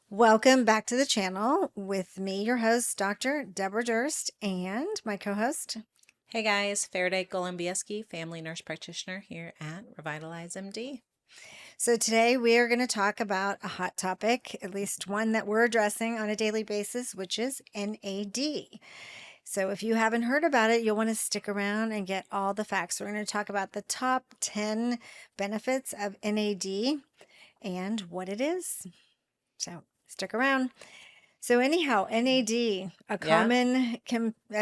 Welcome back to the channel with me, your host, Dr. Debra Durst, and my co-host. Hey guys, Faraday Golembieski, family nurse practitioner here at revitalyzemd. So today we are going to talk about a hot topic, at least one that we're addressing on a daily basis, which is NAD. So if you haven't heard about it, you'll want to stick around and get all the facts. We're going to talk about the top 10 benefits of NAD and what it is. So stick around. So anyhow, NAD, a Yeah,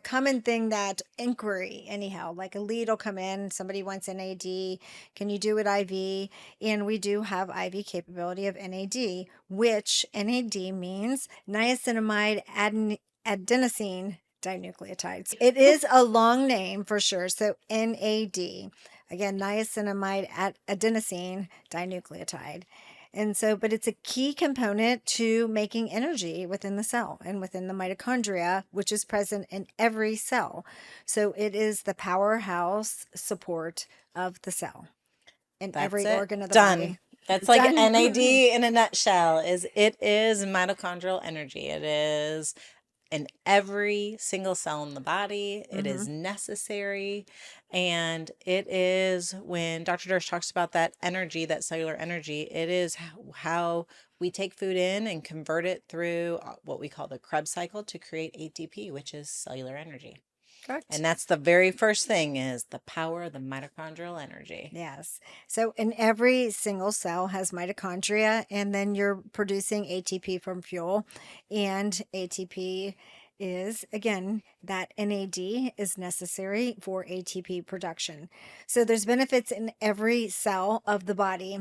common thing that inquiry, anyhow, like a lead will come in, somebody wants NAD, can you do it IV? And we do have IV capability of NAD, which NAD means niacinamide adenosine dinucleotides. It is a long name for sure. So NAD, again, niacinamide adenosine dinucleotide. And so, but it's a key component to making energy within the cell and within the mitochondria, which is present in every cell. So it is the powerhouse support of the cell in that's every it. organ of the Done. body. That's like Done. NAD in a nutshell. It is mitochondrial energy. It is in every single cell in the body. It hmm is necessary. And it is when Dr. Durst talks about that energy, that cellular energy, it is how we take food in and convert it through what we call the Krebs cycle to create ATP, which is cellular energy. Correct. And that's the very first thing is the power of the mitochondrial energy. Yes. So in every single cell has mitochondria, and then you're producing ATP from fuel. And ATP is, again, that NAD is necessary for ATP production. So there's benefits in every cell of the body.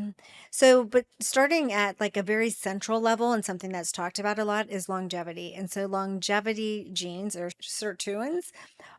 So, but starting at like a very central level and something that's talked about a lot is longevity. And so longevity genes or sirtuins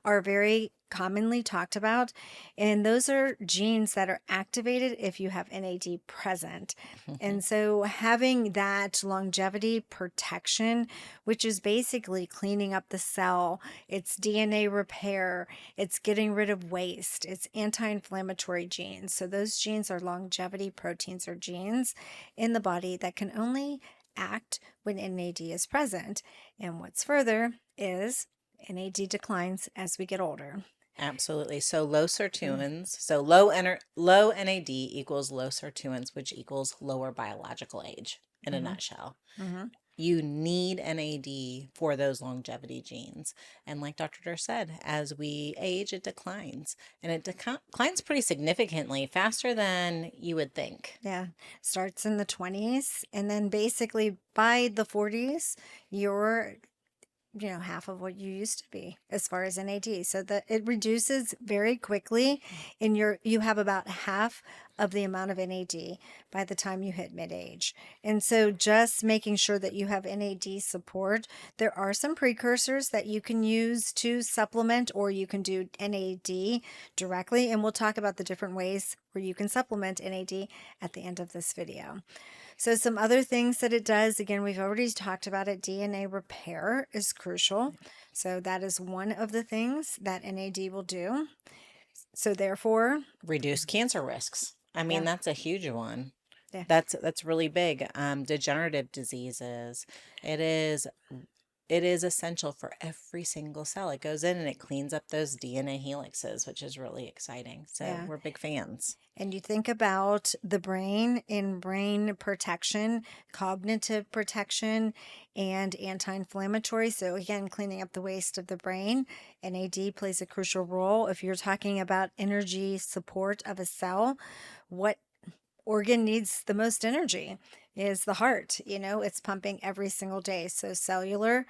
are very commonly talked about, and those are genes that are activated if you have NAD present. And so having that longevity protection, which is basically cleaning up the cell, it's DNA repair, it's getting rid of waste, it's anti-inflammatory genes. So those genes are longevity proteins or genes in the body that can only act when NAD is present. And what's further is NAD declines as we get older. Absolutely. So low Mm. sirtuins, so low NAD equals low sirtuins, which equals lower biological age in a Mm-hmm. nutshell. Mm-hmm. You need NAD for those longevity genes. And like Dr. Durr said, as we age, it declines. And it declines pretty significantly, faster than you would think. Yeah. Starts in the 20s, and then basically by the 40s, you're half of what you used to be as far as NAD. So that it reduces very quickly, and you have about half of the amount of NAD by the time you hit mid-age. And so just making sure that you have NAD support. There are some precursors that you can use to supplement, or you can do NAD directly, and we'll talk about the different ways where you can supplement NAD at the end of this video. So some other things that it does, again, we've already talked about it. DNA repair is crucial. So that is one of the things that NAD will do. So therefore, Reduce cancer risks. I mean, yeah, that's a huge one. yeah. That's really big. Degenerative diseases. It is it is essential for every single cell. It goes in and it cleans up those DNA helixes, which is really exciting. So Yeah. we're big fans. And you think about the brain in brain protection, cognitive protection, and anti-inflammatory. So again, cleaning up the waste of the brain. NAD plays a crucial role. If you're talking about energy support of a cell, what organ needs the most energy is the heart. It's pumping every single day. So cellular,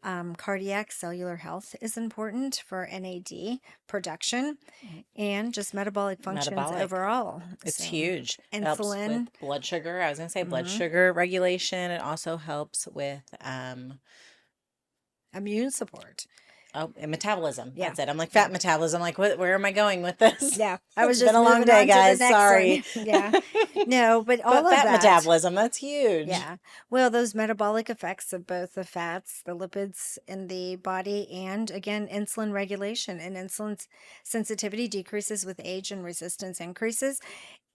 cardiac cellular health is important for NAD production and just metabolic functions Metabolic. overall. It's So huge. It helps with insulin. blood sugar. I was going to say blood hmm sugar regulation. It also helps with Immune support. and metabolism. Yeah. That's it. I'm like Yeah. fat metabolism. Like where am I going with this? Yeah. I was It's been just a long moving day, on to the guys. next Sorry. one. Yeah. No, but all But of fat that. metabolism, that's huge. Yeah. Well, those metabolic effects of both the fats, the lipids in the body, and again, insulin regulation and insulin sensitivity decreases with age and resistance increases.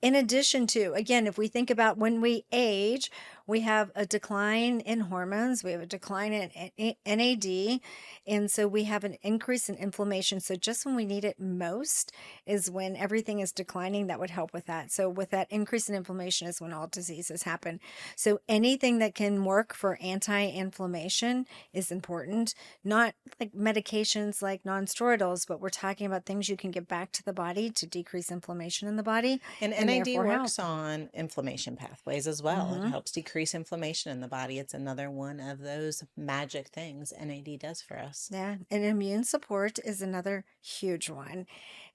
In addition to, again, if we think about when we age, We have a decline in hormones. We have a decline in NAD. And so we have an increase in inflammation. So just when we need it most is when everything is declining. That would help with that. So with that increase in inflammation is when all diseases happen. So anything that can work for anti-inflammation is important. Not like medications like non-steroidals, but we're talking about things you can get back to the body to decrease inflammation in the body And and NAD therefore help. works on inflammation pathways as well. It Mm-hmm. helps decrease inflammation in the body. It's another one of those magic things NAD does for us. Yeah, and immune support is another huge one.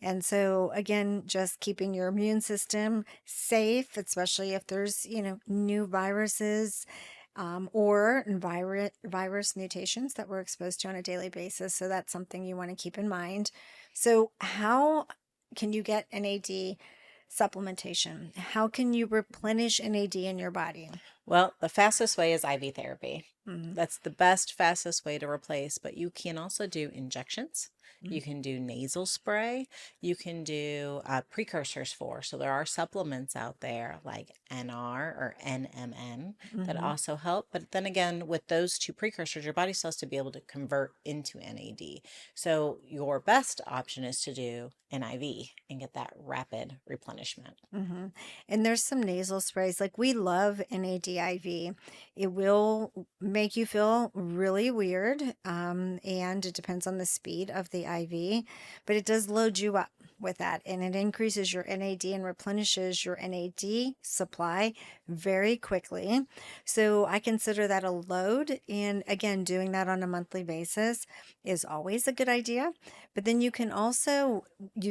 And so, again, just keeping your immune system safe, especially if there's, new viruses or virus mutations that we're exposed to on a daily basis. So, that's something you want to keep in mind. So, how can you get NAD supplementation? How can you replenish NAD in your body? Well, the fastest way is IV therapy. Mhm. That's the best, fastest way to replace, but you can also do injections. You Mhm. can do nasal spray. You can do precursors for. So there are supplements out there like NR or NMN that Mhm. also help. But then again, with those two precursors, your body still has to be able to convert into NAD. So your best option is to do an IV and get that rapid replenishment. Hmm. And there's some nasal sprays. Like we love NADIV. It will make you feel really weird, and it depends on the speed of the IV, but it does load you up with that, and it increases your NAD and replenishes your NAD supply very quickly. So I consider that a load. And again, doing that on a monthly basis is always a good idea. But then you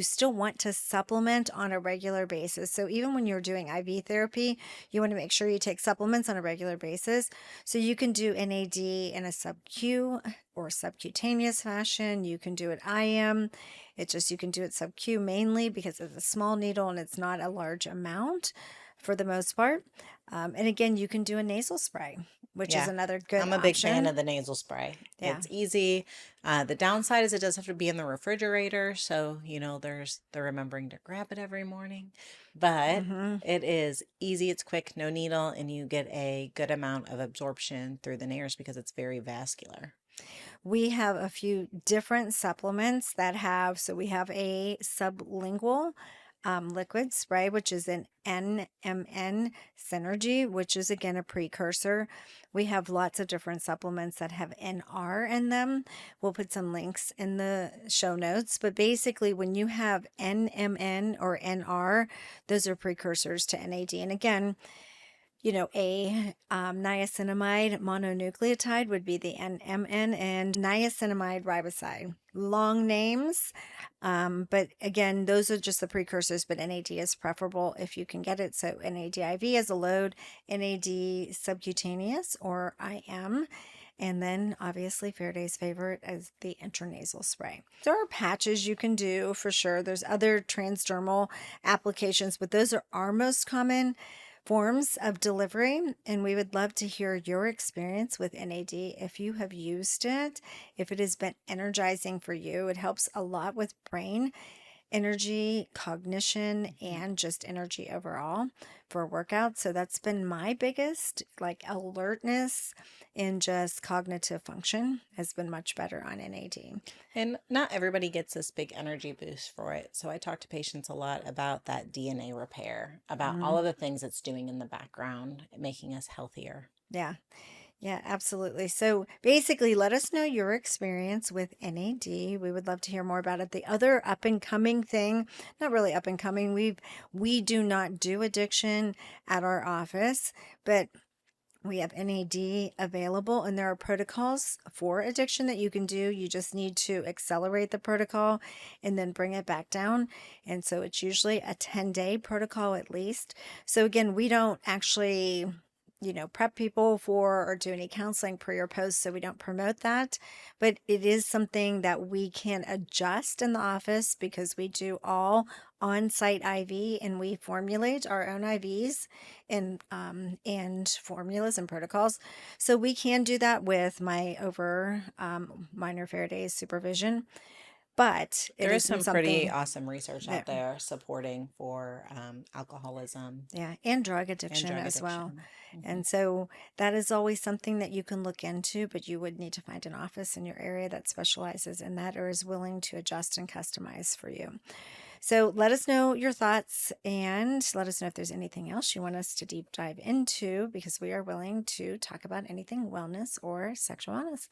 still want to supplement on a regular basis. So even when you're doing IV therapy, you want to make sure you take supplements on a regular basis. So you can do NAD in a subQ or subcutaneous fashion. You can do it IM. It's just you can do it subQ mainly because it's a small needle and it's not a large amount for the most part. And again, you can do a nasal spray, which is Yeah. another good I'm a big fan option. of the nasal spray. Yeah. It's easy. The downside is it does have to be in the refrigerator, so there's the remembering to grab it every morning. But Hmm. it is easy, it's quick, no needle, and you get a good amount of absorption through the nares because it's very vascular. We have a few different supplements so we have a sublingual liquid spray, which is an NMN synergy, which is again a precursor. We have lots of different supplements that have NR in them. We'll put some links in the show notes. But basically, when you have NMN or NR, those are precursors to NAD. And again, a niacinamide mononucleotide would be the NMN and niacinamide riboside. Long names, but again, those are just the precursors, but NAD is preferable if you can get it. So NAD IV as a load, NAD subcutaneous or IM. And then obviously Faraday's favorite is the intranasal spray. There are patches you can do for sure. There's other transdermal applications, but those are our most common forms of delivery. And we would love to hear your experience with NAD if you have used it, if it has been energizing for you. It helps a lot with brain energy, cognition, and just energy overall for workouts. So that's been my biggest like alertness and just cognitive function has been much better on NAD. And not everybody gets this big energy boost for it. So I talk to patients a lot about that DNA repair, about all Mhm. of the things it's doing in the background, making us healthier. Yeah. Yeah, absolutely. So basically, let us know your experience with NAD. We would love to hear more about it. The other up and coming thing, not really up and coming, we do not do addiction at our office, but we have NAD available, and there are protocols for addiction that you can do. You just need to accelerate the protocol and then bring it back down. And so it's usually a 10-day protocol at least. So again, we don't actually prep people for or do any counseling pre or post, so we don't promote that. But it is something that we can adjust in the office because we do all on-site IV and we formulate our own IVs and formulas and protocols. So we can do that with my minor Faraday's supervision. but it There is isn't some pretty something awesome research out that, there supporting for alcoholism yeah, and drug and addiction drug as well. addiction. Hmm. And so that is always something that you can look into, but you would need to find an office in your area that specializes in that or is willing to adjust and customize for you. So let us know your thoughts and let us know if there's anything else you want us to deep dive into because we are willing to talk about anything wellness or sexual wellness.